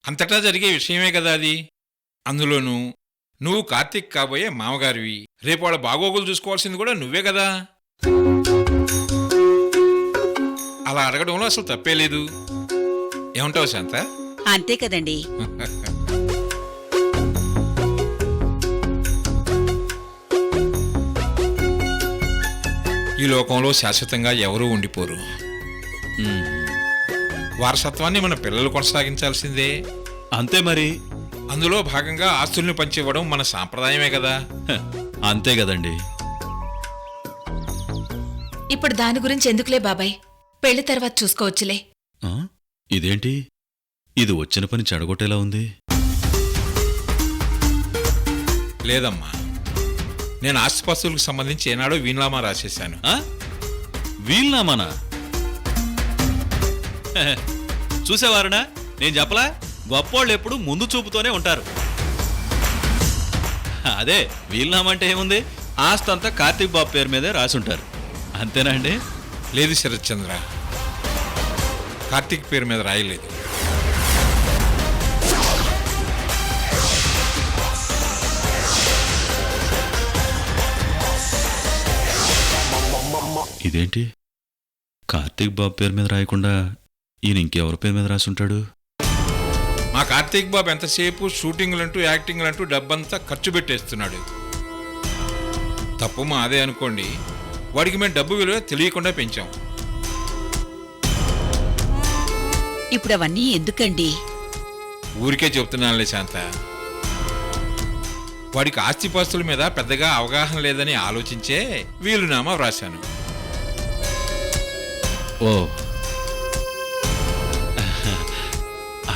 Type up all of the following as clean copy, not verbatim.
అంతటా జరిగే విషయమే కదా అది. అందులోనూ నువ్వు కార్తీక్ కాబోయే మామగారివి. రేపు వాళ్ళ బాగోగులు చూసుకోవాల్సింది కూడా నువ్వే కదా. అలా అడగడంలో అసలు తప్పే లేదు. ఏమంటావు శాంత? అంతే కదండి. ఈ లోకంలో శాశ్వతంగా ఎవరూ ఉండిపోరు. వారసత్వాన్ని మన పిల్లలు కొనసాగించాల్సిందే. అంతే మరి. అందులో భాగంగా ఆస్తుల్ని పంచివ్వడం మన సాంప్రదాయమే కదా. అంతే కదండి. ఇప్పుడు దాని గురించి ఎందుకులే బాబాయ్, పెళ్లి తర్వాత చూసుకోవచ్చులే. ఆ? ఇదేంటి, ఇది వచ్చిన పని చెడగొట్టేలా ఉంది. లేదమ్మా, నేను ఆస్తిపాస్తులకు సంబంధించి ఏనాడో వీలునామా రాసేశాను. వీలునామానా? చూసేవారనా, నేను చెప్పలా, గొప్పోళ్ళు ఎప్పుడు ముందు చూపుతోనే ఉంటారు. అదే వీలునామా అంటే ఏముంది, ఆస్తంతా కార్తీక్ బాబు పేరు మీదే రాసుంటారు. అంతేనా అండి? లేదు శరత్చంద్ర, కార్తీక్ పేరు మీద రాయలేదు. ఇదేంటి, కార్తీక్ బాబు పేరు మీద రాయకుండా ఈయన ఇంకెవరి పేరు మీద రాసుంటాడు? మా కార్తీక్ బాబు ఎంతసేపు షూటింగ్లంటూ యాక్టింగ్లంటూ డబ్బంతా ఖర్చు పెట్టేస్తున్నాడు. తప్పు మాదే అనుకోండి, వాడికి మేము డబ్బు విలువ తెలియకుండా పెంచాం. ఇప్పుడు అవన్నీ ఎందుకండి? ఊరికే చెప్తున్నానులే శాంత. వాడికి ఆస్తిపాస్తుల మీద పెద్దగా అవగాహన లేదని ఆలోచించే వీలునామా వ్రాశాను. ఓ,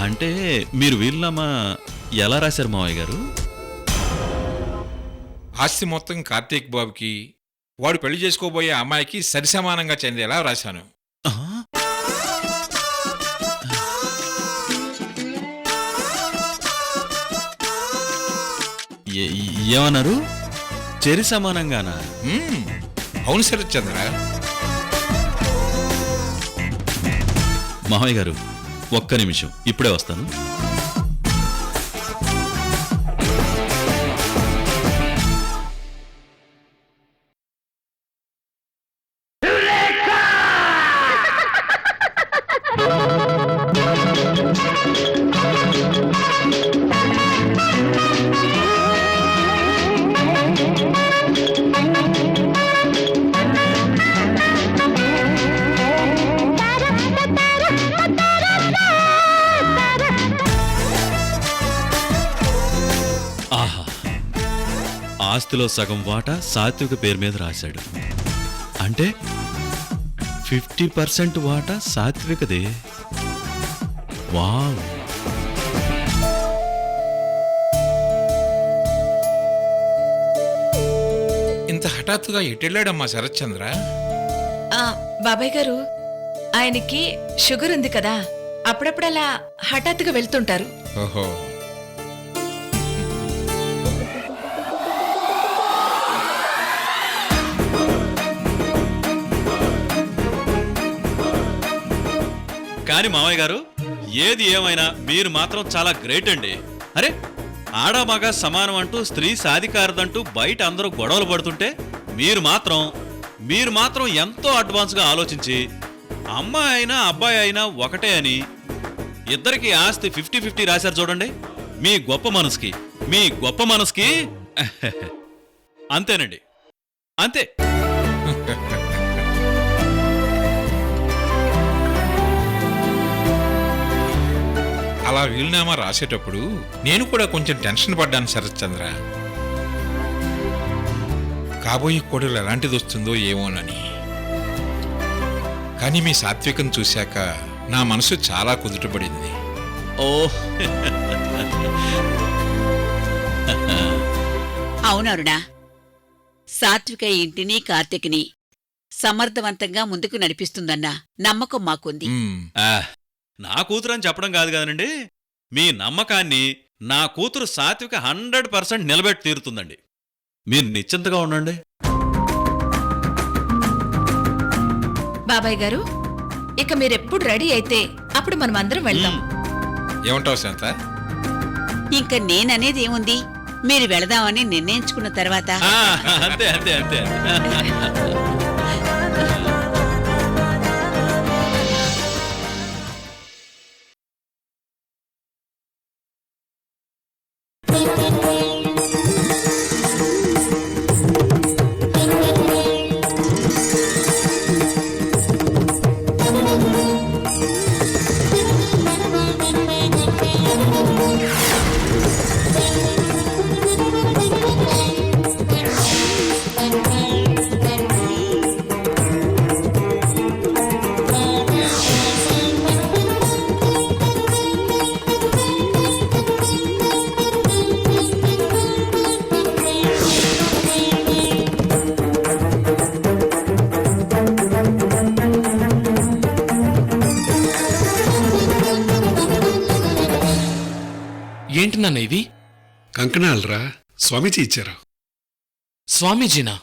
అంటే మీరు వీలునామా ఎలా రాశారు మావయ్య గారు? ఆస్తి మొత్తం కార్తీక్ బాబుకి, వాడు పెళ్లి చేసుకోబోయే అమ్మాయికి సరిసమానంగా చెందేలా వ్రాశాను. ఆ? ఏమన్నారు? చెరి సమానంగానా? అవును శరత్చంద్ర. మావయ్య గారు ఒక్క నిమిషం, ఇప్పుడే వస్తాను. ఆహా, ఆస్తిలో సగం వాటా సాత్విక పేరు మీద రాశాడు. అంటే 50% వాటా సాత్వికదే. వావ్! ఇంత హఠాత్తుగా ఎటెళ్ళాడమ్మా శరత్చంద్ర? బాబాయ్ గారు, ఆయనకి షుగర్ ఉంది కదా, అప్పుడప్పుడు అలా హఠాత్తుగా వెళ్తుంటారు. ఓహో, కానీ మావయ్య గారు, ఏది ఏమైనా మీరు మాత్రం చాలా గ్రేట్ అండి. అరే, ఆడమగ సమానం అంటూ, స్త్రీ సాధికారదంటూ బయట అందరూ గొడవలు పడుతుంటే మీరు మాత్రం ఎంతో అడ్వాన్స్గా ఆలోచించి అమ్మాయి అయినా అబ్బాయి అయినా ఒకటే అని ఇద్దరికి ఆస్తి 50-50 రాశారు చూడండి. మీ గొప్ప మనసుకి అంతేనండి, అంతే. అలా వీలునామా రాసేటప్పుడు నేను కూడా కొంచెం టెన్షన్ పడ్డాను శరత్చంద్ర. కాబోయే కోడలు ఎలాంటిది వస్తుందో ఏమోనని. కానీ మీ సాత్వికం చూశాక నా మనసు చాలా కుదుటపడింది. ఓ, అవునరుణా, సాత్విక ఇంటిని కార్తీక్ని సమర్థవంతంగా ముందుకు నడిపిస్తుందన్న నమ్మకం మాకుంది. నా కూతురు అని చెప్పడం కాదు కదనండి, మీ నమ్మకాన్ని నా కూతురు సాత్విక 100% నిలబెట్టి తీరుతుందండి. మీరు నిశ్చింతగా ఉండండి. బాబాయ్ గారు, ఇక మీరెప్పుడు రెడీ అయితే అప్పుడు మనం అందరం వెళ్దాం. ఏమంటావు శాంత? ఇంక నేననేది ఏముంది, మీరు వెళదామని నిర్ణయించుకున్న తర్వాత ఆ, అంతే అంతే అంతే ఏంటి నాన్న ఇవి? కంకణాలరా, స్వామీజీ ఇచ్చారు. స్వామీజీనా?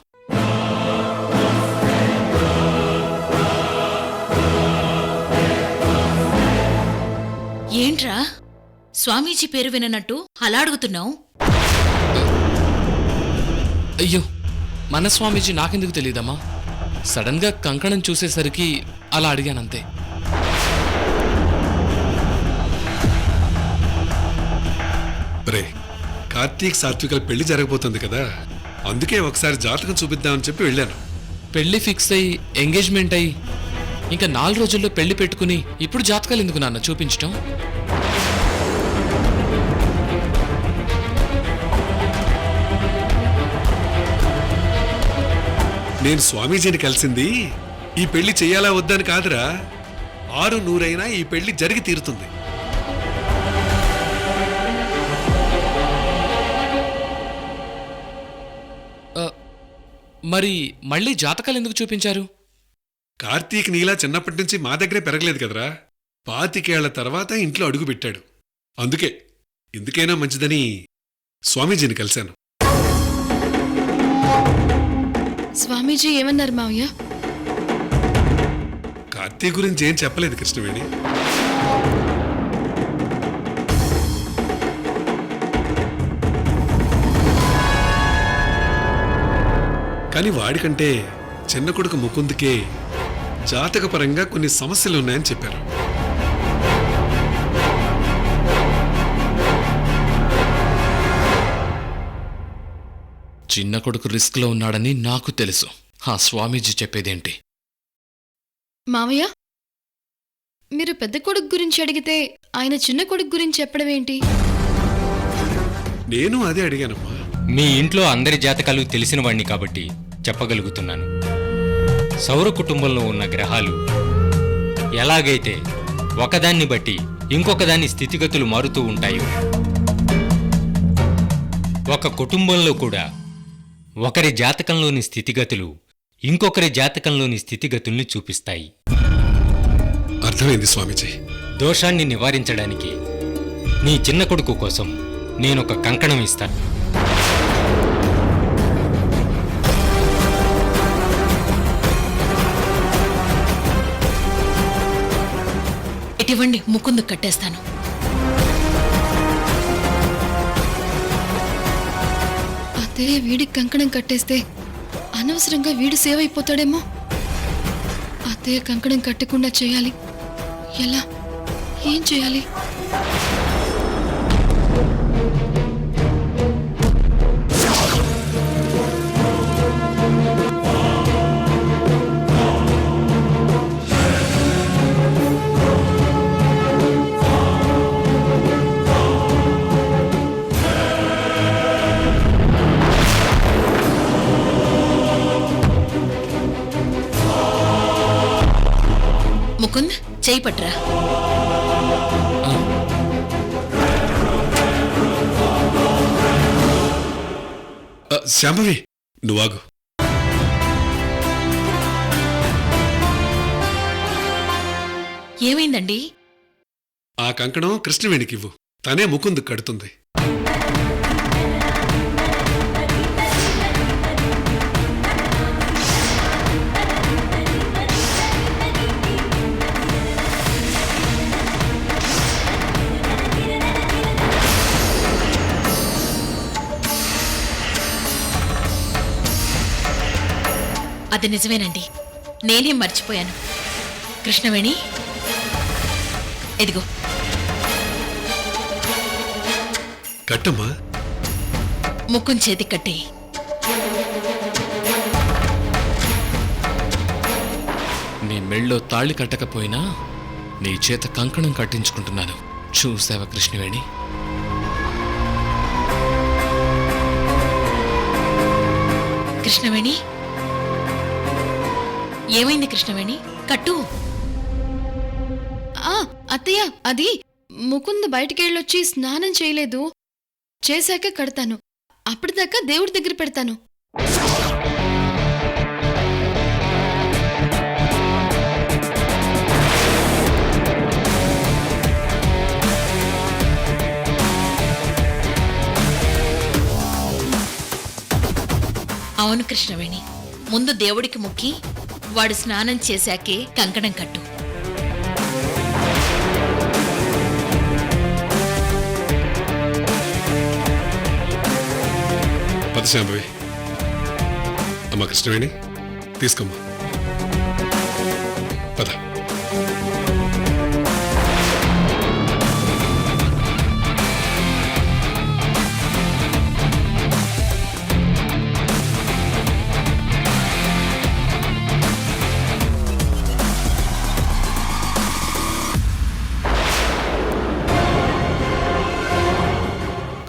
ఏంట్రా స్వామీజీ పేరు విననట్టు అలా అడుగుతున్నావు? అయ్యో, మన స్వామీజీ నాకెందుకు తెలియదమ్మా? సడన్ గా కంకణం చూసేసరికి అలా అడిగానంతే. రే, కార్తీక్ సాత్వికల పెళ్లి జరగబోతుంది కదా, అందుకే ఒకసారి జాతకం చూపిద్దామని చెప్పి వెళ్ళాను. పెళ్లి ఫిక్స్ అయ్యి ఎంగేజ్మెంట్ అయ్యి ఇంకా 4 రోజుల్లో పెళ్లి పెట్టుకుని ఇప్పుడు జాతకాలు ఎందుకు నాన్న చూపించటం? నేను స్వామీజీని కలిసింది ఈ పెళ్లి చెయ్యాలా వద్దని కాదురా, 600 ఈ పెళ్లి జరిగి తీరుతుంది. మరి మళ్ళీ జాతకాలు ఎందుకు చూపించారు? కార్తీక్ నీలా చిన్నప్పటి నుంచి మా దగ్గరే పెరగలేదు కదరా, 25 ఏళ్ల తర్వాత ఇంట్లో అడుగుపెట్టాడు. అందుకే ఎందుకైనా మంచిదని స్వామీజీని కలిశాను. స్వామీజీ ఏమన్నారు మావయ్య? కార్తీక్ గురించి ఏం చెప్పలేదు కృష్ణవేణి. కానీ వాడికంటే చిన్న కొడుకు ముకుందుకే జాతకపరంగా కొన్ని సమస్యలు ఉన్నాయని చెప్పారు. చిన్న కొడుకు రిస్క్ లో ఉన్నాడని నాకు తెలుసు. ఆ స్వామీజీ చెప్పేదేంటి? మావయ్య, మీరు పెద్ద కొడుకు గురించి అడిగితే ఆయన చిన్న కొడుకు గురించి చెప్పడం ఏంటి? నేను అదే అడిగానమ్మా. మీ ఇంట్లో అందరి జాతకాలు తెలిసిన వాణ్ణి కాబట్టి చెప్పగలుగుతున్నాను. సౌర కుటుంబంలో ఉన్న గ్రహాలు ఎలాగైతే ఒకదాన్ని బట్టి ఇంకొకదాని స్థితిగతులు మారుతూ ఉంటాయో, ఒక కుటుంబంలో కూడా ఒకరి జాతకంలోని స్థితిగతులు ఇంకొకరి జాతకంలోని స్థితిగతుల్ని చూపిస్తాయి. అర్థమైంది స్వామీజీ. దోషాన్ని నివారించడానికి నీ చిన్న కొడుకు కోసం నేనొక కంకణం ఇస్తాను. ఇటువంటి ముకుందు కట్టేస్తాను. అదే వీడికి కంకణం కట్టేస్తే అనవసరంగా వీడు సేవ్ అయిపోతాడేమో. అదే కంకణం కట్టకుండా చేయాలి. ఎలా? ఏం చేయాలి? ముకుంద్, చేయి పట్రా. శాంభవి, నువ్వాగు. ఏమైందండి? ఆ కంకణం కృష్ణవేణికివ్వు, తనే ముకుందు కడుతుంది. అది నిజమేనండి, నేనే మర్చిపోయాను. కృష్ణవేణి, ఇదిగో. కట్టమ్మా. ముక్కుని చేతి కట్టి. నీ మెళ్ళో తాళి కట్టకపోయినా నీ చేత కంకణం కట్టించుకుంటున్నాను. చూసావా కృష్ణవేణి? కృష్ణవేణి, ఏమైంది కృష్ణవేణి? కట్టు. అత్తయ్య, అది ముకుంద బయటికెళ్ళొచ్చి స్నానం చేయలేదు. చేశాక కడతాను. అప్పటిదాకా దేవుడి దగ్గర పెడతాను. అవును కృష్ణవేణి, ముందు దేవుడికి మొక్కి వాడు స్నానం చేశాకే కంకణం కట్టు. పద శాంభవి. అమ్మా కృష్ణవేణి, తీసుకోమ్మా. పద.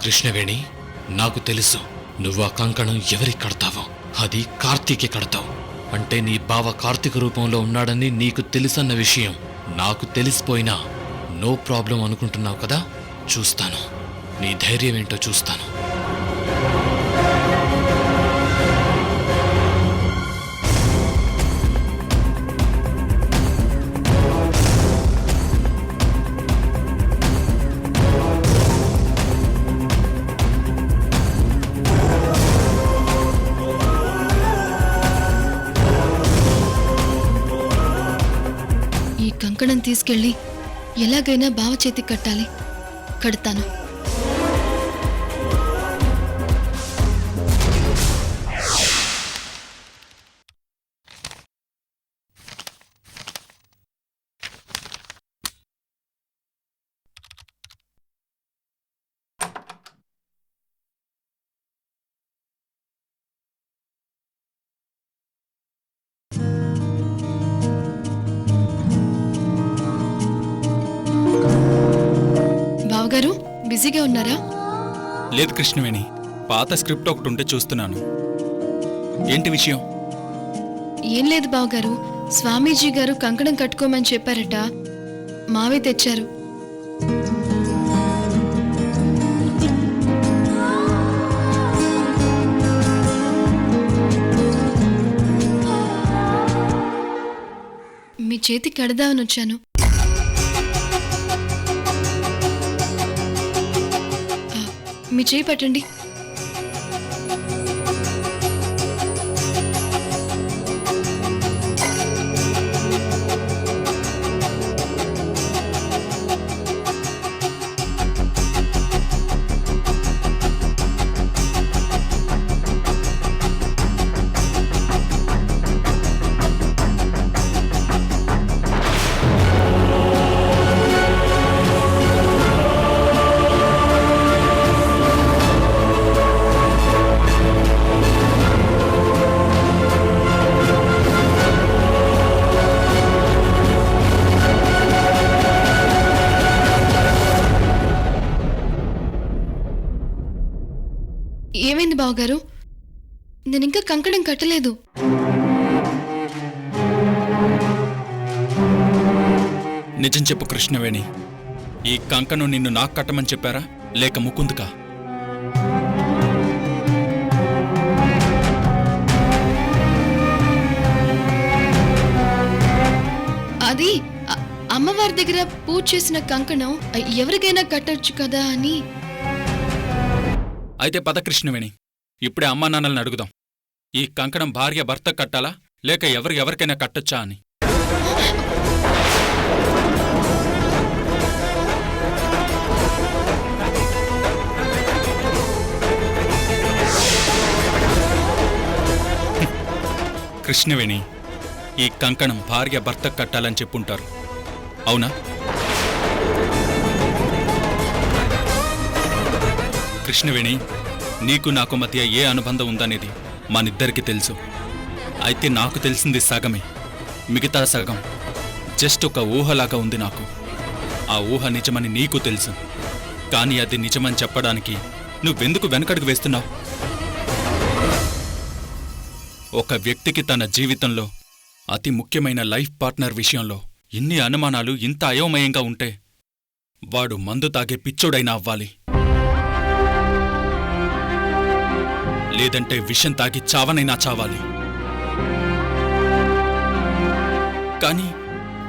కృష్ణవేణి, నాకు తెలుసు నువ్వు ఆ కంకణం ఎవరికి కడతావో. అది కార్తీకి కడతావు. అంటే నీ బావ కార్తీక రూపంలో ఉన్నాడని నీకు తెలుసన్న విషయం నాకు తెలిసిపోయినా నో ప్రాబ్లం అనుకుంటున్నావు కదా. చూస్తాను, నీ ధైర్యం ఏంటో చూస్తాను. కంకణం తీసుకెళ్ళి ఎలాగైనా బావ చేతికి కట్టాలి. కడతాను. బావగారు, బిజీగా ఉన్నారా? లేదు కృష్ణవేణి, పాత స్క్రిప్ట్ ఒకటి ఉంటే చూస్తున్నాను. ఏంటి విషయం? ఏం లేదు బావగారు, స్వామీజీ గారు కంకణం కట్టుకోమని చెప్పారట. మావే తెచ్చారు. మీ చేతికి కడదామని వచ్చాను. మీ చేయి పట్టండి. ఏమైంది బావగారు? నేనింకా కంకణం కట్టలేదు. నిజం చెప్పు కృష్ణవేణి, ఈ కంకణం నిన్ను నాకు కట్టమని చెప్పారా లేక ముకుందుకా? అది అమ్మవారి దగ్గర పూజ చేసిన కంకణం ఎవరికైనా కట్టొచ్చు కదా అని. అయితే పద కృష్ణవేణి, ఇప్పుడే అమ్మా నాన్నల్ని అడుగుదాం. ఈ కంకణం భార్య భర్త కట్టాలా లేక ఎవరికైనా కట్టొచ్చా అని. కృష్ణవేణి, ఈ కంకణం భార్య భర్త కట్టాలని చెప్పుంటారు, అవునా? కృష్ణవేణి, నీకు నాకు మధ్య ఏ అనుబంధం ఉందనేది మనిద్దరికీ తెలుసు. అయితే నాకు తెలిసింది సగమే, మిగతా సగం జస్ట్ ఒక ఊహలాగా ఉంది నాకు. ఆ ఊహ నిజమని నీకు తెలుసు, కానీ అది నిజమని చెప్పడానికి నువ్వెందుకు వెనకడుగు వేస్తున్నావు? ఒక వ్యక్తికి తన జీవితంలో అతి ముఖ్యమైన లైఫ్ పార్ట్నర్ విషయంలో ఇన్ని అనుమానాలు, ఇంత అయోమయంగా ఉంటే వాడు మందు తాగే పిచ్చోడైనా అవ్వాలి, లేదంటే విషం తాగి చావనైనా చావాలి. కానీ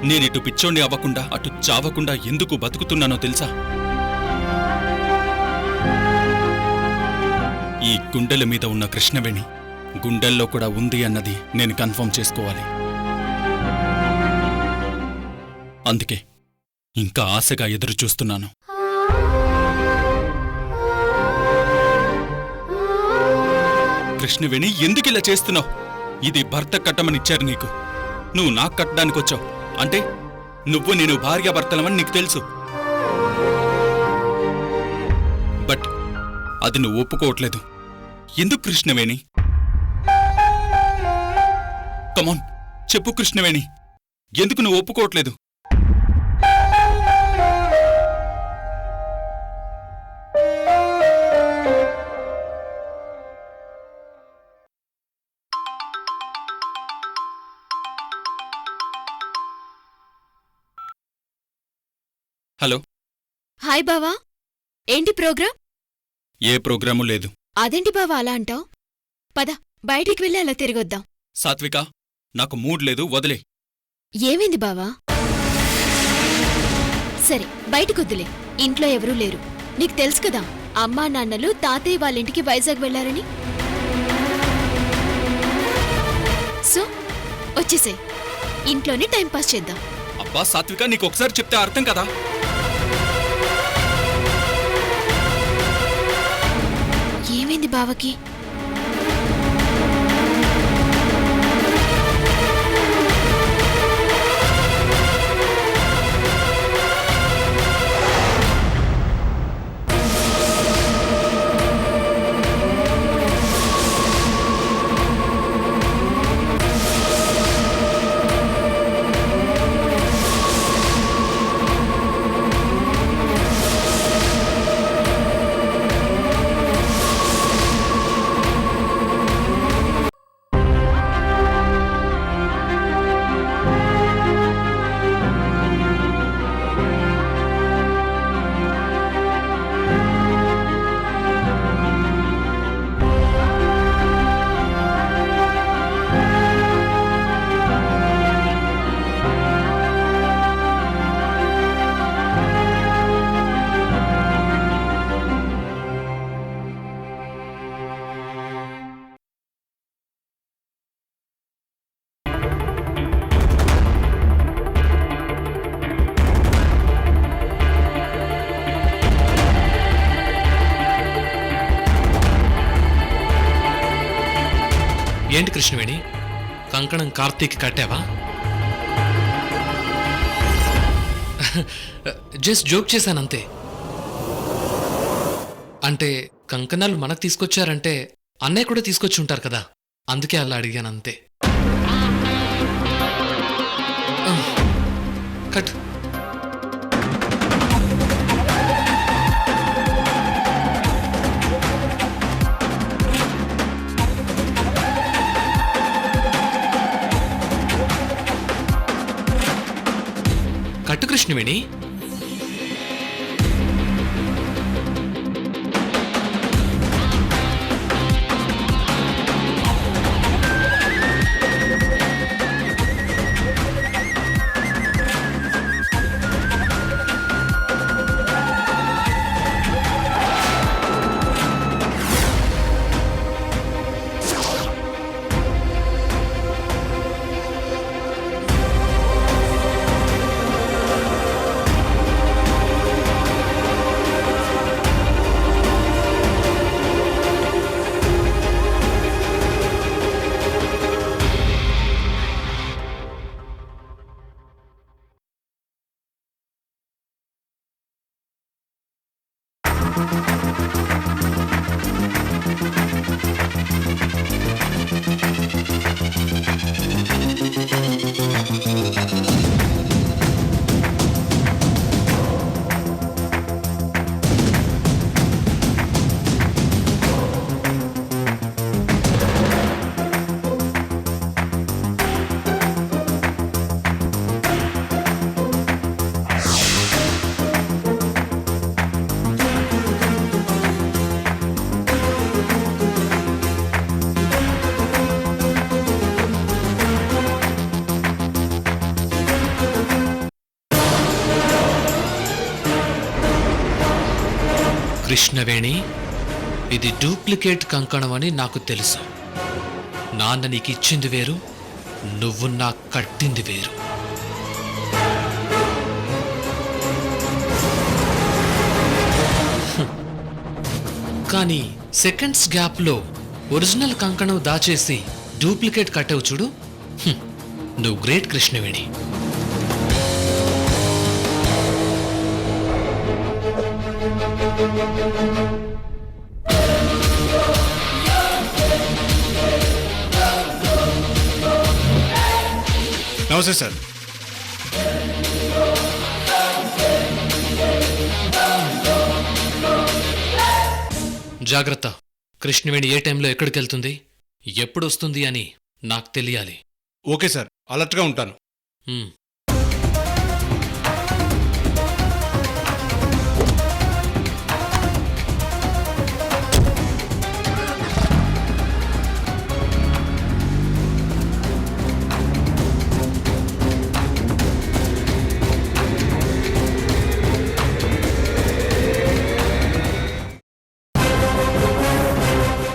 నేనిటు పిచ్చోణ్ణి అవ్వకుండా, అటు చావకుండా ఎందుకు బతుకుతున్నానో తెలుసా? ఈ గుండెల మీద ఉన్న కృష్ణవేణి గుండెల్లో కూడా ఉంది అన్నది నేను కన్ఫర్మ్ చేసుకోవాలి. అందుకే ఇంకా ఆశగా ఎదురు చూస్తున్నాను. కృష్ణవేణి, ఎందుకిలా చేస్తున్నావు? ఇది భర్త కట్టమనిచ్చారు నీకు, నువ్వు నాకు కట్టడానికొచ్చావు. అంటే నువ్వు నేను భార్యాభర్తలమని నీకు తెలుసు, బట్ అది నువ్వు ఒప్పుకోవట్లేదు. ఎందుకు కృష్ణవేణి? కమాన్ చెప్పు కృష్ణవేణి, ఎందుకు నువ్వు ఒప్పుకోవట్లేదు? హలో. హాయ్ బావా, ఏంటి ప్రోగ్రాం? ఏ ప్రోగ్రాము లేదు. అదేంటి బావా అలా అంటావ్? పద బయటికి వెళ్ళి అలా తిరిగొద్దాం. సాత్విక, నాకు మూడ్ లేదు, వదిలే. ఏమైంది బావా? సరే బయటకొద్దులే, ఇంట్లో ఎవరూ లేరు. నీకు తెలుసు కదా అమ్మా నాన్నలు తాతయ్య వాళ్ళింటికి వైజాగ్ వెళ్లారని. సో వచ్చేసే, ఇంట్లోనే టైంపాస్ చేద్దాం. అబ్బా సాత్విక, నీకు ఒకసారి చెప్తే అర్థం కదా. ఏమైంది బావకి? ఏంటి కృష్ణవేణి, కంకణం కార్తీక్ కట్టావా? జస్ట్ జోక్ చేశానంతే. అంటే కంకణాలు మనకు తీసుకొచ్చారంటే అన్నయ్య కూడా తీసుకొచ్చి ఉంటారు కదా, అందుకే అలా అడిగానంతే. కట్. కట్టు కృష్ణవేణి. కృష్ణవేణి, ఇది డూప్లికేట్ కంకణం అని నాకు తెలుసు. నాన్న నీకు ఇచ్చింది వేరు, నువ్వు నాకు కట్టింది వేరు. కానీ సెకండ్స్ గ్యాప్లో ఒరిజినల్ కంకణం దాచేసి డూప్లికేట్ కట్టావు చూడు. నువ్వు గ్రేట్ కృష్ణవేణి. నమస్తే సార్. జాగ్రత్త. కృష్ణవేణి ఏ టైంలో ఎక్కడికి వెళ్తుంది, ఎప్పుడు వస్తుంది అని నాకు తెలియాలి. ఓకే సార్, అలర్ట్గా ఉంటాను. హ్మ్.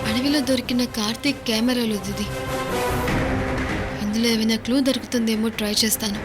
అడవిలో దొరికిన కార్తీక్ కెమెరాలు ఇది. ఇందులో ఏమైనా క్లూ దొరుకుతుందేమో ట్రై చేస్తాను.